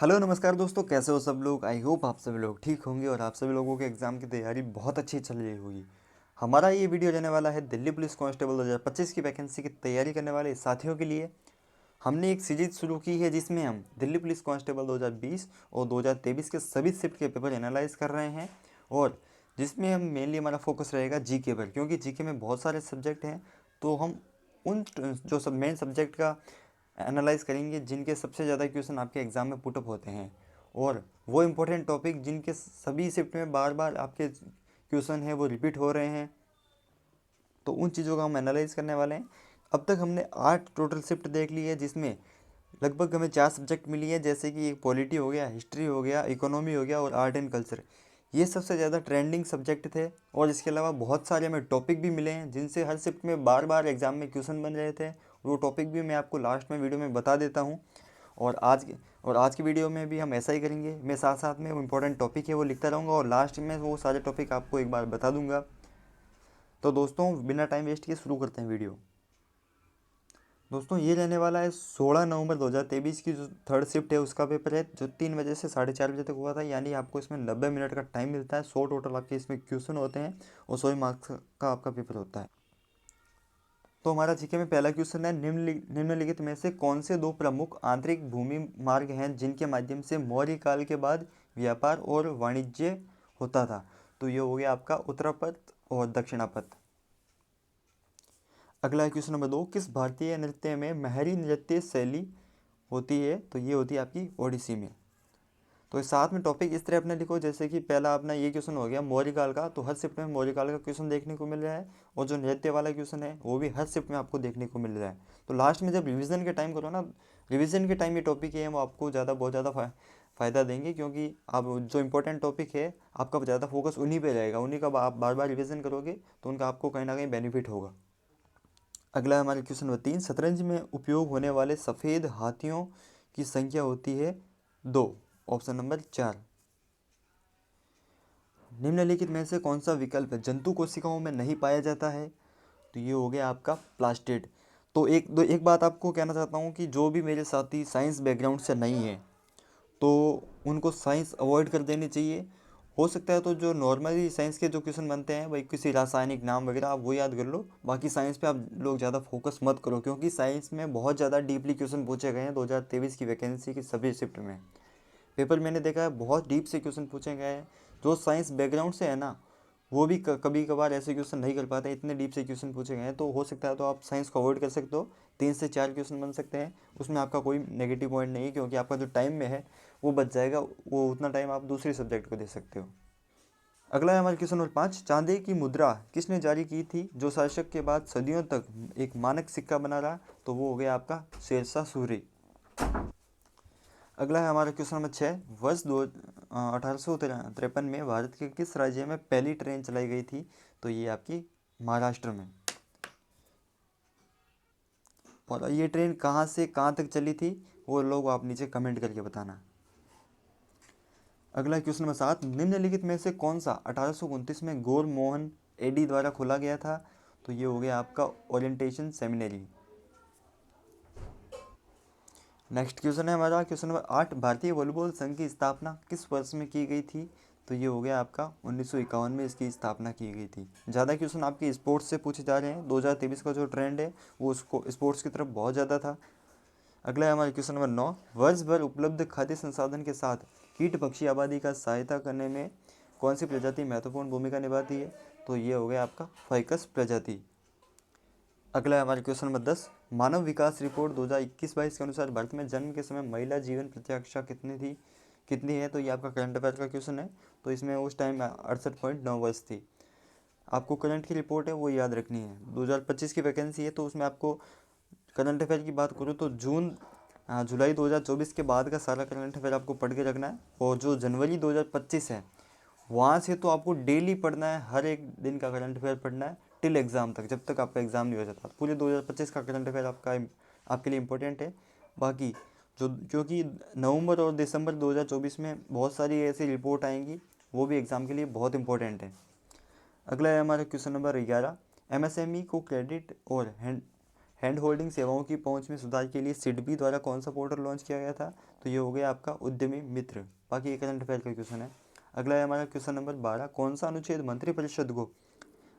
Hello नमस्कार दोस्तों, कैसे हो सब लोग। आई होप आप सभी लोग ठीक होंगे और आप सभी लोगों के एग्ज़ाम की तैयारी बहुत अच्छी चल रही होगी। हमारा ये वीडियो रहने वाला है दिल्ली पुलिस कांस्टेबल 2025 की वैकेंसी की तैयारी करने वाले साथियों के लिए। हमने एक सीरीज शुरू की है जिसमें हम दिल्ली पुलिस कांस्टेबल 2020 और 2023 के सभी शिफ्ट के पेपर एनालाइज कर रहे हैं और जिसमें हम मेनली हमारा फोकस रहेगा जीके पर, क्योंकि जीके में बहुत सारे सब्जेक्ट हैं। तो हम उन जो सब मेन सब्जेक्ट का एनालाइज करेंगे जिनके सबसे ज़्यादा क्वेश्चन आपके एग्ज़ाम में पुटअप होते हैं और वो इम्पोर्टेंट टॉपिक जिनके सभी शिफ्ट में बार बार आपके क्वेश्चन है वो रिपीट हो रहे हैं, तो उन चीज़ों का हम एनालाइज करने वाले हैं। अब तक हमने 8 टोटल शिफ्ट देख ली है, जिसमें लगभग हमें 4 सब्जेक्ट मिली है, जैसे कि एक पॉलिटी हो गया, हिस्ट्री हो गया, इकोनॉमी हो गया और आर्ट एंड कल्चर। ये सबसे ज़्यादा ट्रेंडिंग सब्जेक्ट थे और इसके अलावा बहुत सारे हमें टॉपिक भी मिले हैं जिनसे हर शिफ्ट में बार बार एग्जाम में क्वेश्चन बन रहे थे। वो टॉपिक भी मैं आपको लास्ट में वीडियो में बता देता हूँ। और आज की वीडियो में भी हम ऐसा ही करेंगे। मैं साथ साथ में वो इंपॉर्टेंट टॉपिक है वो लिखता रहूँगा और लास्ट में वो सारे टॉपिक आपको एक बार बता दूंगा। तो दोस्तों बिना टाइम वेस्ट किए शुरू करते हैं वीडियो। दोस्तों ये रहने वाला है 16 नवंबर 2023 की जो थर्ड शिफ्ट है उसका पेपर है, जो 3 बजे से 4:30 बजे तक हुआ था। यानी आपको इसमें 90 मिनट का टाइम मिलता है। 100 टोटल आपके इसमें क्वेश्चन होते हैं और 100 मार्क्स का आपका पेपर होता है। तो हमारा जीके में पहला क्वेश्चन है, निम्नलिखित में से कौन से दो प्रमुख आंतरिक भूमि मार्ग हैं जिनके माध्यम से मौर्य काल के बाद व्यापार और वाणिज्य होता था। तो ये हो गया आपका उत्तरापथ और दक्षिणापथ। अगला है क्वेश्चन नंबर 2, किस भारतीय नृत्य में महरी नृत्य शैली होती है। तो ये होती है आपकी ओडिसी में। तो इस साथ में टॉपिक इस तरह अपने लिखो, जैसे कि पहला अपना ये क्वेश्चन हो गया मौर्य काल का, तो हर शिफ्ट में मौर्य काल का क्वेश्चन देखने को मिल रहा है और जो नृत्य वाला क्वेश्चन है वो भी हर शिफ्ट में आपको देखने को मिल रहा है। तो लास्ट में जब रिवीजन के टाइम करो ना, रिवीजन के टाइम ये टॉपिक है वो आपको बहुत ज़्यादा फ़ायदा देंगे, क्योंकि आप जो इंपॉर्टेंट टॉपिक है आपका ज़्यादा फोकस उन्हीं पे रहेगा, उन्हीं का आप बार बार रिवीजन करोगे तो उनका आपको कहीं ना कहीं बेनिफिट होगा। अगला है हमारे क्वेश्चन नंबर 3, शतरंज में उपयोग होने वाले सफ़ेद हाथियों की संख्या होती है 2। Option number 4। निम्नलिखित में से कौन सा विकल्प जंतु कोशिकाओं में नहीं पाया जाता है। तो ये हो गया आपका प्लास्टिड। तो एक बात आपको कहना चाहता हूँ कि जो भी मेरे साथी साइंस बैकग्राउंड से नहीं है तो उनको साइंस अवॉइड कर देनी चाहिए। हो सकता है तो जो नॉर्मली साइंस के जो क्वेश्चन बनते हैं भाई, किसी रासायनिक नाम वगैरह आप वो याद कर लो, बाकी साइंस पे आप लोग ज़्यादा फोकस मत करो, क्योंकि साइंस में बहुत ज़्यादा डीपली क्वेश्चन पूछे गए हैं 2023 की वैकेंसी की सभी शिफ्ट में। पेपर मैंने देखा है बहुत डीप से क्वेश्चन पूछे गए हैं। जो साइंस बैकग्राउंड से है ना वो भी कभी कभार ऐसे क्वेश्चन नहीं कर पाते, इतने डीप से क्वेश्चन पूछे गए हैं। तो हो सकता है तो आप साइंस को अवॉइड कर सकते हो। 3 से 4 क्वेश्चन बन सकते हैं, उसमें आपका कोई नेगेटिव पॉइंट नहीं है, क्योंकि आपका जो टाइम में है वो बच जाएगा, वो उतना टाइम आप दूसरे सब्जेक्ट को दे सकते हो। अगला है हमारे क्वेश्चन नंबर 5, चांदी की मुद्रा किसने जारी की थी जो शासक के बाद सदियों तक एक मानक सिक्का बना रहा। तो वो हो गया आपका शेरशाह सूरी। अगला है हमारा क्वेश्चन नंबर 6, वर्ष 1853 में भारत के किस राज्य में पहली ट्रेन चलाई गई थी। तो ये आपकी महाराष्ट्र में। और ये ट्रेन कहाँ से कहाँ तक चली थी वो लोग आप नीचे कमेंट करके बताना। अगला क्वेश्चन नंबर 7, निम्नलिखित में से कौन सा 1829 में गौर मोहन एडी द्वारा खोला गया था। तो ये हो गया आपका ओरिएंटेशन सेमिनरी। नेक्स्ट क्वेश्चन है हमारा क्वेश्चन नंबर 8, भारतीय वॉलीबॉल संघ की स्थापना किस वर्ष में की गई थी। तो ये हो गया आपका 1951 में इसकी स्थापना की गई थी। ज़्यादा क्वेश्चन आपके स्पोर्ट्स से पूछे जा रहे हैं। 2023 का जो ट्रेंड है वो उसको स्पोर्ट्स की तरफ बहुत ज़्यादा था। अगला है हमारा क्वेश्चन नंबर 9, वर्ष भर उपलब्ध खाद्य संसाधन के साथ कीट पक्षी आबादी का सहायता करने में कौन सी प्रजाति महत्वपूर्ण भूमिका निभाती है। तो ये हो गया आपका फाइकस प्रजाति। अगला है हमारे क्वेश्चन नंबर 10, मानव विकास रिपोर्ट 2021-22 के अनुसार भारत में जन्म के समय महिला जीवन प्रत्याशा कितनी है। तो ये आपका करंट अफेयर का क्वेश्चन है। तो इसमें उस टाइम 68.9 वर्ष थी। आपको करंट की रिपोर्ट है वो याद रखनी है। 2025 की वैकेंसी है तो उसमें आपको करंट अफेयर की बात करूँ तो जुलाई 2024 के बाद का सारा करंट अफेयर आपको पढ़ के रखना है। और जो जनवरी 2025 है वहाँ से तो आपको डेली पढ़ना है, हर एक दिन का करंट अफेयर पढ़ना है टिल एग्ज़ाम तक, जब तक आपका एग्ज़ाम नहीं हो जाता। पूरे 2025 का करंट अफेयर आपके लिए इम्पोर्टेंट है। बाकी जो क्योंकि नवंबर और दिसंबर 2024 में बहुत सारी ऐसी रिपोर्ट आएंगी, वो भी एग्ज़ाम के लिए बहुत इंपॉर्टेंट है। अगला है हमारा क्वेश्चन नंबर 11, एमएसएमई को क्रेडिट और हैंड होल्डिंग सेवाओं की पहुंच में सुधार के लिए सिडबी द्वारा कौन सा पोर्टल लॉन्च किया गया था? तो ये हो गया आपका उद्यमी मित्र। बाकी ये करंट अफेयर का क्वेश्चन है। अगला है हमारा क्वेश्चन नंबर 12, कौन सा अनुच्छेद मंत्रिपरिषद को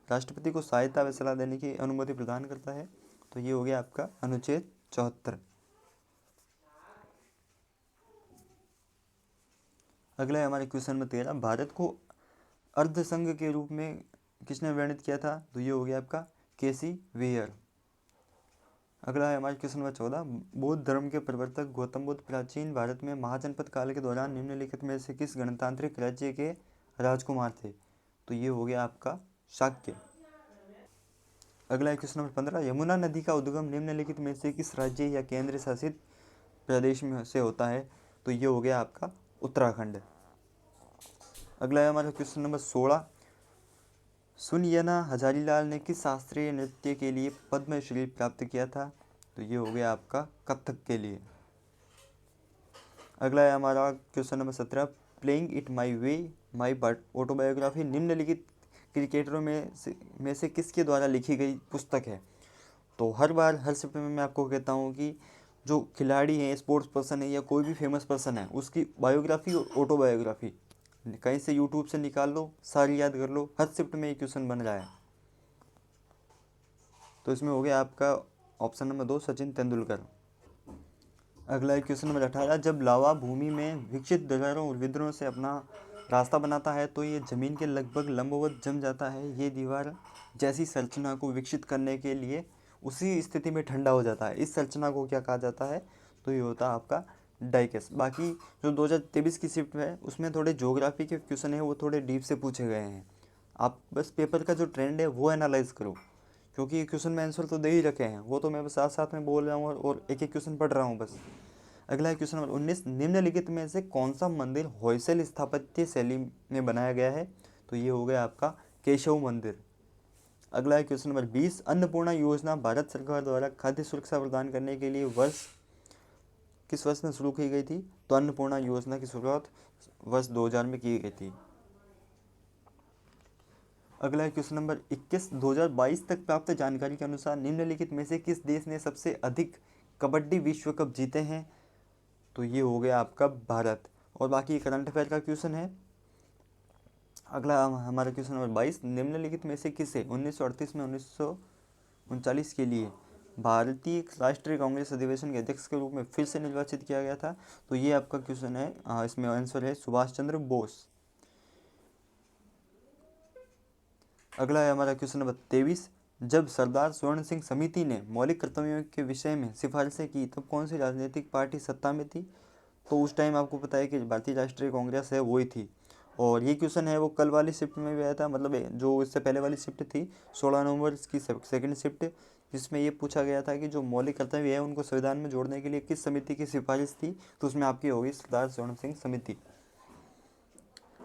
राष्ट्रपति को सहायता व सलाह देने की अनुमति प्रदान करता है? तो ये हो गया आपका अनुच्छेद 74। अगला है हमारे क्वेश्चन नंबर 13, भारत को अर्धसंघ के रूप में किसने वर्णित किया था? तो ये हो गया आपका केसी वेयर। अगला है हमारे क्वेश्चन नंबर 14, बौद्ध धर्म के प्रवर्तक गौतम बुद्ध प्राचीन भारत में महाजनपद काल के दौरान निम्नलिखित में से किस गणतांत्रिक राज्य के राजकुमार थे? तो ये हो गया आपका शाक्य। अगला है क्वेश्चन नंबर 15, यमुना नदी का उद्गम निम्नलिखित में से किस राज्य या केंद्र शासित प्रदेश में से होता है? तो ये हो गया आपका उत्तराखंड। अगला है हमारा क्वेश्चन नंबर 16, सुनयना हजारीलाल ने किस शास्त्रीय नृत्य के लिए पद्मश्री प्राप्त किया था? तो ये हो गया आपका कथक के लिए। अगला है हमारा question number 17, playing it my way my autobiography निम्नलिखित क्रिकेटरों में से किसके द्वारा लिखी गई पुस्तक है? तो हर बार हर शिफ्ट में मैं आपको कहता हूँ कि जो खिलाड़ी हैं, स्पोर्ट्स पर्सन है या कोई भी फेमस पर्सन है, उसकी बायोग्राफी और ऑटोबायोग्राफी कहीं से यूट्यूब से निकाल लो, सारी याद कर लो। हर शिफ्ट में ये क्वेश्चन बन रहा है। तो इसमें हो गया आपका ऑप्शन नंबर 2 सचिन तेंदुलकर। अगला है क्वेश्चन नंबर 18, जब लावा भूमि में विकसित दरारों और विद्रोह से अपना रास्ता बनाता है तो ये जमीन के लगभग लंबवत जम जाता है। ये दीवार जैसी संरचना को विकसित करने के लिए उसी स्थिति में ठंडा हो जाता है। इस संरचना को क्या कहा जाता है? तो ये होता है आपका डाइकेस। बाकी जो 2023 की शिफ्ट है उसमें थोड़े ज्योग्राफी के क्वेश्चन है, वो थोड़े डीप से पूछे गए हैं। आप बस पेपर का जो ट्रेंड है वो एनालाइज करो, क्योंकि ये क्वेश्चन में आंसर तो दे ही रखे हैं, वो तो मैं बस साथ साथ में बोल रहा हूँ और एक एक क्वेश्चन पढ़ रहा हूँ बस। अगला है क्वेश्चन नंबर 19, निम्नलिखित में से कौन सा मंदिर होयसल स्थापत्य शैली में बनाया गया है? तो ये हो गया आपका केशव मंदिर। अगला है क्वेश्चन नंबर 20, अन्नपूर्णा योजना भारत सरकार द्वारा खाद्य सुरक्षा प्रदान करने के लिए किस वर्ष में शुरू की गई थी? तो अन्नपूर्णा योजना की शुरुआत वर्ष 2000 में की गई थी। अगला है क्वेश्चन नंबर 21, 2022 तक प्राप्त जानकारी के अनुसार निम्नलिखित में से किस देश ने सबसे अधिक कबड्डी विश्व कप जीते हैं? तो ये हो गया आपका भारत। और बाकी करंट अफेयर का क्वेश्चन है। अगला हमारा क्वेश्चन नंबर 22, निम्नलिखित में से किसे 1938 में 1939 के लिए भारतीय राष्ट्रीय कांग्रेस अधिवेशन के अध्यक्ष के रूप में फिर से निर्वाचित किया गया था? तो ये आपका क्वेश्चन है, इसमें आंसर है सुभाष चंद्र बोस। अगला है हमारा क्वेश्चन नंबर 23, जब सरदार स्वर्ण सिंह समिति ने मौलिक कर्तव्यों के विषय में सिफारिशें की तब कौन सी राजनीतिक पार्टी सत्ता में थी? तो उस टाइम आपको पता है कि भारतीय राष्ट्रीय कांग्रेस है वही थी। और ये क्वेश्चन है वो कल वाली शिफ्ट में भी आया था, मतलब जो इससे पहले वाली शिफ्ट थी 16 नवंबर की सेकंड शिफ्ट, जिसमें ये पूछा गया था कि जो मौलिक कर्तव्य है उनको संविधान में जोड़ने के लिए किस समिति की सिफारिश थी? तो उसमें आपकी होगी सरदार स्वर्ण सिंह समिति।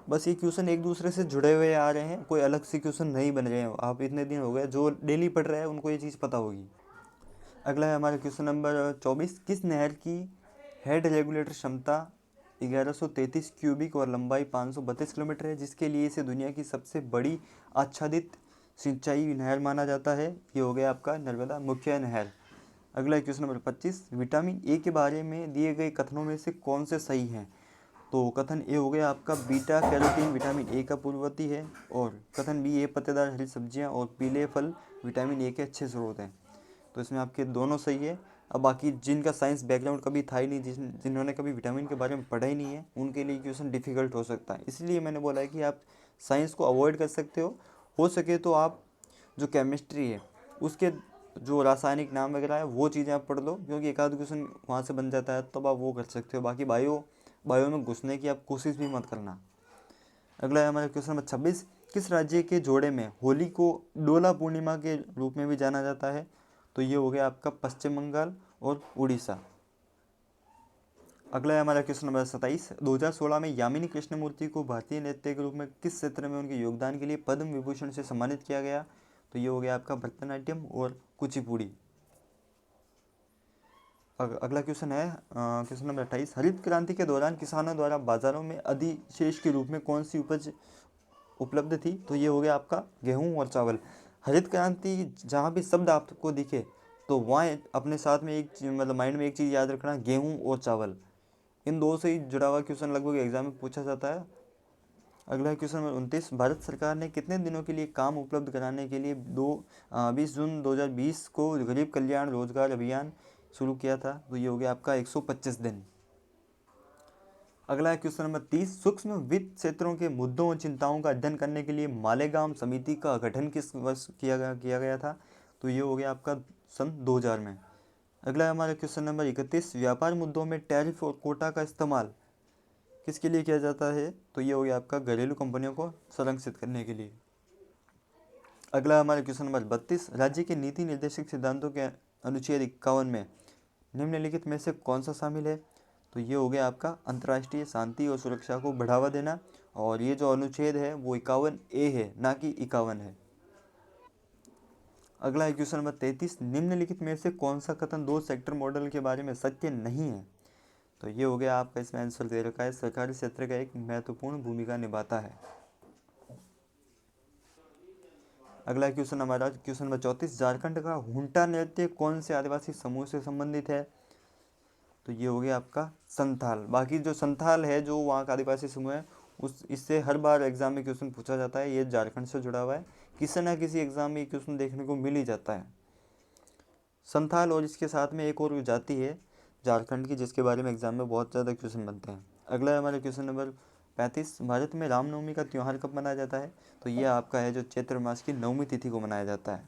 बस ये क्वेश्चन एक दूसरे से जुड़े हुए आ रहे हैं, कोई अलग से क्वेश्चन नहीं बन रहे हैं। आप इतने दिन हो गए जो डेली पढ़ रहे हैं उनको ये चीज़ पता होगी। अगला है हमारा क्वेश्चन नंबर 24, किस नहर की हेड रेगुलेटर क्षमता 1133 क्यूबिक और लंबाई 532 किलोमीटर है, जिसके लिए इसे दुनिया की सबसे बड़ी आच्छादित सिंचाई नहर माना जाता है? ये हो गया आपका नर्मदा मुख्य नहर। अगला क्वेश्चन नंबर 25, विटामिन ए के बारे में दिए गए कथनों में से कौन से सही हैं? तो कथन ए हो गया आपका बीटा कैरोटीन विटामिन ए का पूर्ववर्ती है, और कथन बी, ए पत्तेदार हरी सब्जियां और पीले फल विटामिन ए के अच्छे स्रोत हैं। तो इसमें आपके दोनों सही है। अब बाकी जिनका साइंस बैकग्राउंड कभी था ही नहीं, जिन्होंने कभी विटामिन के बारे में पढ़ा ही नहीं है, उनके लिए क्वेश्चन डिफिकल्ट हो सकता है। इसलिए मैंने बोला है कि आप साइंस को अवॉइड कर सकते हो सके तो आप जो केमिस्ट्री है उसके जो रासायनिक नाम वगैरह है वो चीज़ें आप पढ़ लो, क्योंकि एक आध क्वेश्चन वहाँ से बन जाता है, तब आप वो कर सकते हो। बाकी बायो में घुसने की आप कोशिश भी मत करना। अगला है हमारा क्वेश्चन नंबर 26, किस राज्य के जोड़े में होली को डोला पूर्णिमा के रूप में भी जाना जाता है? तो ये हो गया आपका पश्चिम बंगाल और उड़ीसा। अगला है हमारा क्वेश्चन नंबर 27, 2016 में यामिनी कृष्णमूर्ति को भारतीय नृत्य के रूप में किस क्षेत्र में उनके योगदान के लिए पद्म विभूषण से सम्मानित किया गया? तो ये हो गया आपका भरतनाट्यम और कुचिपुड़ी। अगला क्वेश्चन है क्वेश्चन नंबर 28, हरित क्रांति के दौरान किसानों द्वारा बाजारों में अधिशेष के रूप में कौन सी उपज उपलब्ध थी? तो ये हो गया आपका गेहूं और चावल। हरित क्रांति जहाँ भी शब्द आपको दिखे तो वहाँ अपने साथ में एक मतलब माइंड में एक चीज़ याद रखना, गेहूँ और चावल, इन दो से ही जुड़ा हुआ क्वेश्चन लगभग एग्जाम में पूछा जाता है। अगला क्वेश्चन नंबर 29, भारत सरकार ने कितने दिनों के लिए काम उपलब्ध कराने के लिए 20 जून 2020 को गरीब कल्याण रोजगार अभियान शुरू किया था? तो ये हो गया आपका 125 दिन। अगला है क्वेश्चन नंबर 30, सूक्ष्म वित्त क्षेत्रों के मुद्दों और चिंताओं का अध्ययन करने के लिए मालेगांव समिति का गठन किस वर्ष किया गया था? तो ये हो गया आपका सन 2000 में। अगला है हमारा क्वेश्चन नंबर 31, व्यापार मुद्दों में टैरिफ और कोटा का इस्तेमाल किसके लिए किया जाता है? तो ये हो गया आपका घरेलू कंपनियों को संरक्षित करने के लिए। अगला हमारा क्वेश्चन नंबर 32, राज्य के नीति निर्देशक सिद्धांतों के अनुच्छेद 51 में निम्नलिखित में से कौन सा शामिल है? तो ये हो गया आपका अंतर्राष्ट्रीय शांति और सुरक्षा को बढ़ावा देना, और ये जो अनुच्छेद है वो 51A है, ना कि 51 है। अगला है क्वेश्चन नंबर 33, निम्नलिखित में से कौन सा कथन दो सेक्टर मॉडल के बारे में सत्य नहीं है? तो ये हो गया आपका, इसमें आंसर दे रखा है, सरकारी क्षेत्र का एक महत्वपूर्ण भूमिका निभाता है। अगला क्वेश्चन हमारा क्वेश्चन नंबर 34, झारखंड का हुंटा नृत्य कौन से आदिवासी समूह से संबंधित है? तो ये हो गया आपका संथाल। बाकी जो संथाल है, जो वहाँ का आदिवासी समूह है, उस इससे हर बार एग्जाम में क्वेश्चन पूछा जाता है। ये झारखंड से जुड़ा हुआ है, किसी ना किसी एग्जाम में क्वेश्चन देखने को मिल ही जाता है संथाल। और इसके साथ में एक और जाति है झारखंड की, जिसके बारे में एग्जाम में बहुत ज़्यादा क्वेश्चन बनते हैं। अगला है हमारा क्वेश्चन नंबर 35, भारत में रामनवमी का त्यौहार कब मनाया जाता है? तो ये आपका है जो चैत्र मास की 9वीं तिथि को मनाया जाता है।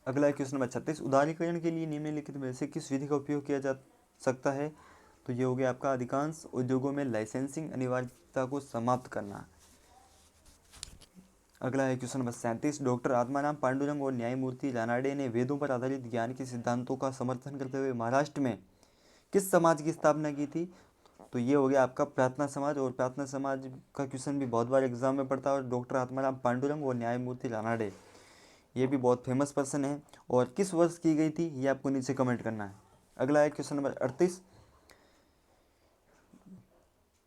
अगला है क्वेश्चन नंबर 36, उदारीकरण के लिए निम्नलिखित में से किस विधि का उपयोग किया जा सकता है? तो ये हो गया आपका अधिकांश उद्योगों में लाइसेंसिंग अनिवार्यता को समाप्त करना। अगला है question number 37, doctor Atmaram Pandurang और न्यायमूर्ति रानाडे ने वेदों पर आधारित ज्ञान के सिद्धांतों का समर्थन करते हुए महाराष्ट्र में किस समाज की स्थापना की थी? तो ये हो गया आपका प्रार्थना समाज। और प्रार्थना समाज का क्वेश्चन भी बहुत बार एग्जाम में पड़ता है। और डॉक्टर आत्माराम पांडुरंग और न्यायमूर्ति रानाडे, ये भी बहुत फेमस पर्सन है। और किस वर्ष की गई थी, ये आपको नीचे कमेंट करना है। अगला है क्वेश्चन नंबर 38,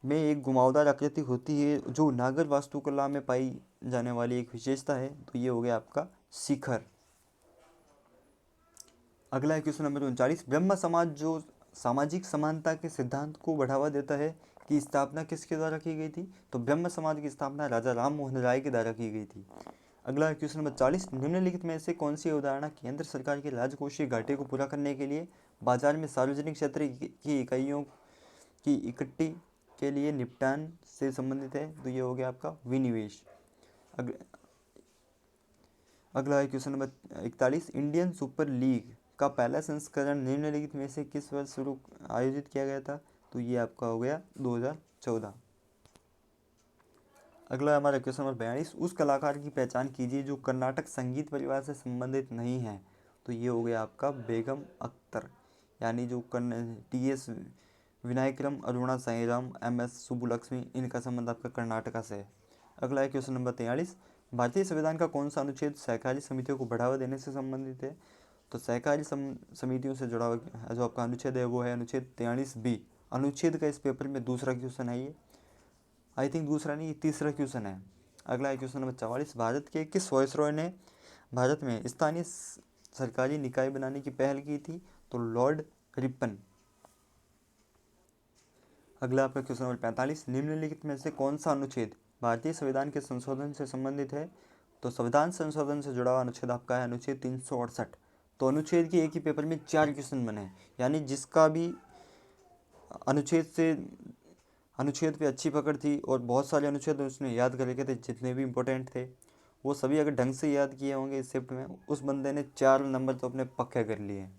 में एक घुमावदार आकृति होती है जो नागर वास्तुकला में पाई जाने वाली एक विशेषता है। तो ये हो गया आपका शिखर। अगला है क्वेश्चन नंबर 39, ब्रह्म समाज जो सामाजिक समानता के सिद्धांत को बढ़ावा देता है की स्थापना किसके द्वारा की गई थी? तो ब्रह्म समाज की स्थापना राजा राम मोहन राय के द्वारा की गई थी। अगला है क्वेश्चन नंबर 40, निम्नलिखित में से कौन सी अवधारणा केंद्र सरकार के राजकोषीय घाटे को पूरा करने के लिए बाजार में सार्वजनिक क्षेत्र की इकाइयों की इकट्ठी के लिए निपटान से संबंधित है? तो ये हो गया आपका विनिवेश। अगला है question number 41, Indian super league का पहला संस्करण निम्नलिखित में से किस वर्ष शुरू आयोजित किया गया था? तो ये आपका हो गया 2014। अगला हमारा क्वेश्चन नंबर 42, उस कलाकार की पहचान कीजिए जो कर्नाटक संगीत परिवार से संबंधित नहीं है। तो ये हो गया आपका बेगम अख्तर, यानी जो TS विनायकरम, अरुणा साईराम, MS सुब्बुलक्ष्मी, इनका संबंध आपका कर्नाटका से है। अगला है क्वेश्चन नंबर 43, भारतीय संविधान का कौन सा अनुच्छेद सहकारी समितियों को बढ़ावा देने से संबंधित है? तो सहकारी समितियों से जुड़ा हुआ जो आपका अनुच्छेद है वो है अनुच्छेद 43B। अनुच्छेद का इस पेपर में दूसरा क्वेश्चन है ये, आई थिंक दूसरा नहीं, ये तीसरा क्वेश्चन है। अगला है क्वेश्चन नंबर 44, भारत के किस वायसरॉय ने भारत में स्थानीय सरकारी निकाय बनाने की पहल की थी? तो लॉर्ड रिपन। अगला आपका क्वेश्चन नंबर 45, निम्नलिखित में से कौन सा अनुच्छेद भारतीय संविधान के संशोधन से संबंधित है? तो संविधान संशोधन से जुड़ा हुआ अनुच्छेद आपका है अनुच्छेद 368। तो अनुच्छेद के एक ही पेपर में 4 क्वेश्चन बने हैं, यानी जिसका भी अनुच्छेद पे अच्छी पकड़ थी और बहुत सारे अनुच्छेद उसने याद कर रखे थे, जितने भी इंपॉर्टेंट थे वो सभी अगर ढंग से याद किए होंगे इस शिफ्ट में, उस बंदे ने 4 नंबर तो अपने पक्के कर लिए।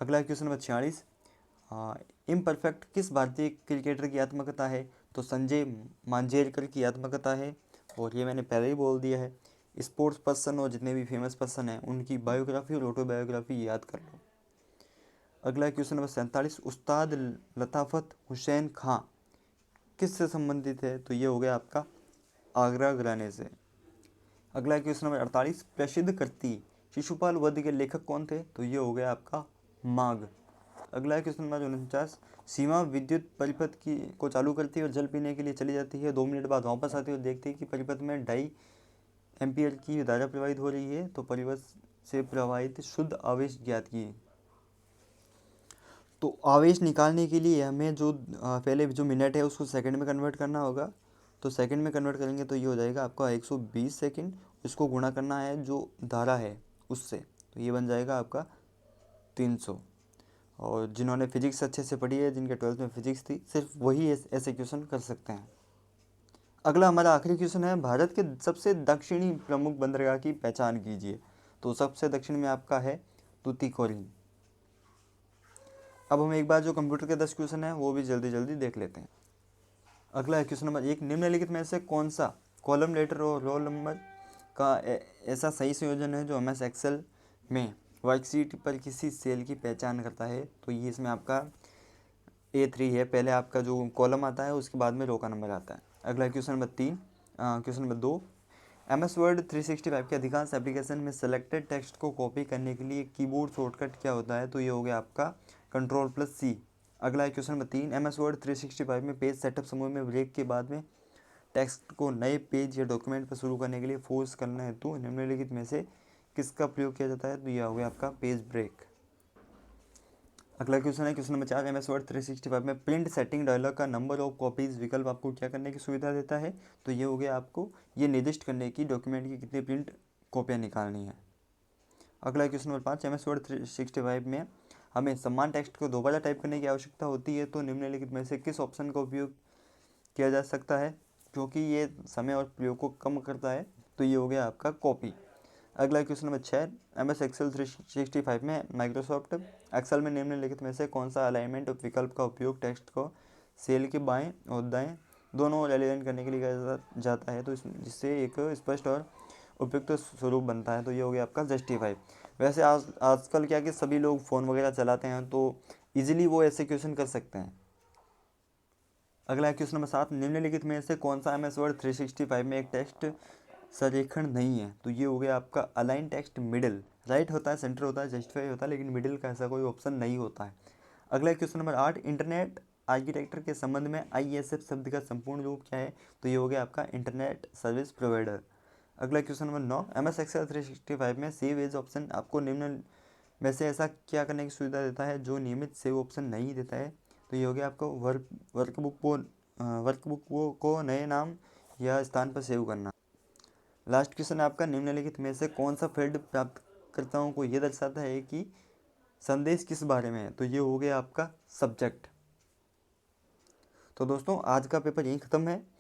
अगला क्वेश्चन नंबर 46, इम्परफेक्ट किस भारतीय क्रिकेटर की आत्मकथा है? तो संजय मांजरेकर की आत्मकथा है, और ये मैंने पहले ही बोल दिया है। स्पोर्ट्स पर्सन और जितने भी फेमस पर्सन हैं उनकी बायोग्राफी और ऑटोबायोग्राफी याद कर लो। अगला क्वेश्चन नंबर 47, उस्ताद लताफ़त हुसैन खां किस से संबंधित है? तो ये हो गया आपका आगरा घराने से। अगला क्वेश्चन नंबर 48, प्रसिद्ध कृति शिशुपाल वध के लेखक कौन थे? तो ये हो गया आपका माघ। अगला क्वेश्चन नंबर 49, सीमा विद्युत परिपथ की को चालू करती है और जल पीने के लिए चली जाती है, 2 मिनट बाद वापस आती है और देखती है कि परिपथ में डाई एम्पियर की धारा प्रवाहित हो रही है तो परिपथ से प्रवाहित शुद्ध आवेश ज्ञात कीजिए। तो आवेश निकालने के लिए हमें जो पहले जो मिनट है उसको सेकंड में कन्वर्ट करना होगा। तो सेकंड में कन्वर्ट करेंगे तो ये हो जाएगा आपका 120 सेकंड। इसको गुणा करना है जो धारा है उससे, तो ये बन जाएगा आपका 300। और जिन्होंने फिजिक्स अच्छे से पढ़ी है, जिनके 12th में फिजिक्स थी, सिर्फ वही ऐसे क्वेश्चन कर सकते हैं। अगला हमारा आखिरी क्वेश्चन है, भारत के सबसे दक्षिणी प्रमुख बंदरगाह की पहचान कीजिए। तो सबसे दक्षिण में आपका है तूतीकोरिन। अब हम एक बार जो कंप्यूटर के 10 क्वेश्चन हैं वो भी जल्दी जल्दी देख लेते हैं। अगला है क्वेश्चन नंबर 1, निम्नलिखित में से कौन सा कॉलम लेटर और रोल नंबर का ऐसा सही संयोजन है जो एमएस एक्सेल में वर्कशीट पर किसी सेल की पहचान करता है। तो ये इसमें आपका A3 है, पहले आपका जो कॉलम आता है उसके बाद में रो का नंबर आता है। अगला question number 3, question number 2, MS word 365 के अधिकांश एप्लीकेशन में सेलेक्टेड टेक्स्ट को कॉपी करने के लिए कीबोर्ड शॉर्टकट क्या होता है। तो ये हो गया आपका Ctrl+C। अगला है क्वेश्चन नंबर 3, MS वर्ड 365 में पेज सेटअप समूह में ब्रेक के बाद में टेक्स्ट को नए पेज या डॉक्यूमेंट पर शुरू करने के लिए फोर्स करना हेतु निम्नलिखित में से किसका प्रयोग किया जाता है। तो यह हो गया आपका पेज ब्रेक। अगला क्वेश्चन है क्वेश्चन नंबर 4, MS वर्ड 365 में प्रिंट सेटिंग डायलॉग का नंबर ऑफ कॉपीज विकल्प आपको क्या करने की सुविधा देता है। तो ये हो गया आपको ये निर्दिष्ट करने की डॉक्यूमेंट की कितनी प्रिंट कॉपियाँ निकालनी है। अगला क्वेश्चन नंबर 5, MS वर्ड 365 में हमें समान टेक्स्ट को दोबारा टाइप करने की आवश्यकता होती है। तो निम्नलिखित में से किस ऑप्शन का उपयोग किया जा सकता है क्योंकि ये समय और प्रयोग को कम करता है। तो ये हो गया आपका कॉपी। अगला क्वेश्चन नंबर 6, MS एक्सेल 365 में माइक्रोसॉफ्ट एक्सेल में निम्नलिखित में से कौन सा अलाइनमेंट विकल्प का उपयोग टेक्स्ट को सेल के बाएं और दाएं दोनों ओर अलाइन करने के लिए किया जाता है। तो जिससे एक स्पष्ट और उपयुक्त स्वरूप बनता है। तो ये हो गया आपका जस्टिफाई। वैसे आजकल क्या कि सभी लोग फ़ोन वगैरह चलाते हैं तो ईजिली वो ऐसे क्वेश्चन कर सकते हैं। अगला क्वेश्चन नंबर 7, निम्नलिखित में से कौन सा MS वर्ड 365 में एक टेक्स्ट संरेखण नहीं है। तो ये हो गया आपका अलाइन टेक्स्ट मिडिल। राइट होता है, सेंटर होता है, जस्टिफाई होता है, लेकिन मिडिल का ऐसा कोई ऑप्शन नहीं होता है। अगला क्वेश्चन नंबर 8, इंटरनेट आर्किटेक्चर के संबंध में ISF शब्द का संपूर्ण रूप क्या है। तो ये हो गया आपका इंटरनेट सर्विस प्रोवाइडर। अगला क्वेश्चन नंबर 9, MS एक्सेल 365 में सेव एज ऑप्शन आपको निम्न में से ऐसा क्या करने की सुविधा देता है जो नियमित सेव ऑप्शन नहीं देता है। तो ये हो गया आपको वर्कबुक को नए नाम या स्थान पर सेव करना। लास्ट क्वेश्चन है आपका, निम्नलिखित में से कौन सा फील्ड प्राप्तकर्ताओं को यह दर्शाता है कि संदेश किस बारे में है। तो ये हो गया आपका सब्जेक्ट। तो दोस्तों आज का पेपर यहीं ख़त्म है।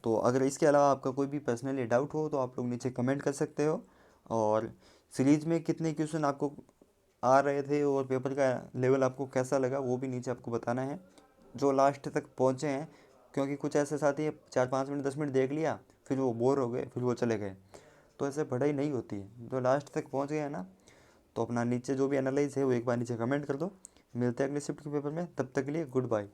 तो अगर इसके अलावा आपका कोई भी पर्सनली डाउट हो तो आप लोग नीचे कमेंट कर सकते हो। और सीरीज में कितने क्वेश्चन आपको आ रहे थे और पेपर का लेवल आपको कैसा लगा वो भी नीचे आपको बताना है। जो लास्ट तक पहुँचे हैं, क्योंकि कुछ ऐसे साथी 4-5 मिनट 10 मिनट देख लिया फिर वो बोर हो गए फिर वो चले गए, तो ऐसे पढ़ाई नहीं होती है। जो लास्ट तक पहुँच गए हैं ना, तो अपना नीचे जो भी एनालाइज है वो एक बार नीचे कमेंट कर दो। मिलते हैं अगले शिफ्ट के पेपर में, तब तक के लिए गुड बाय।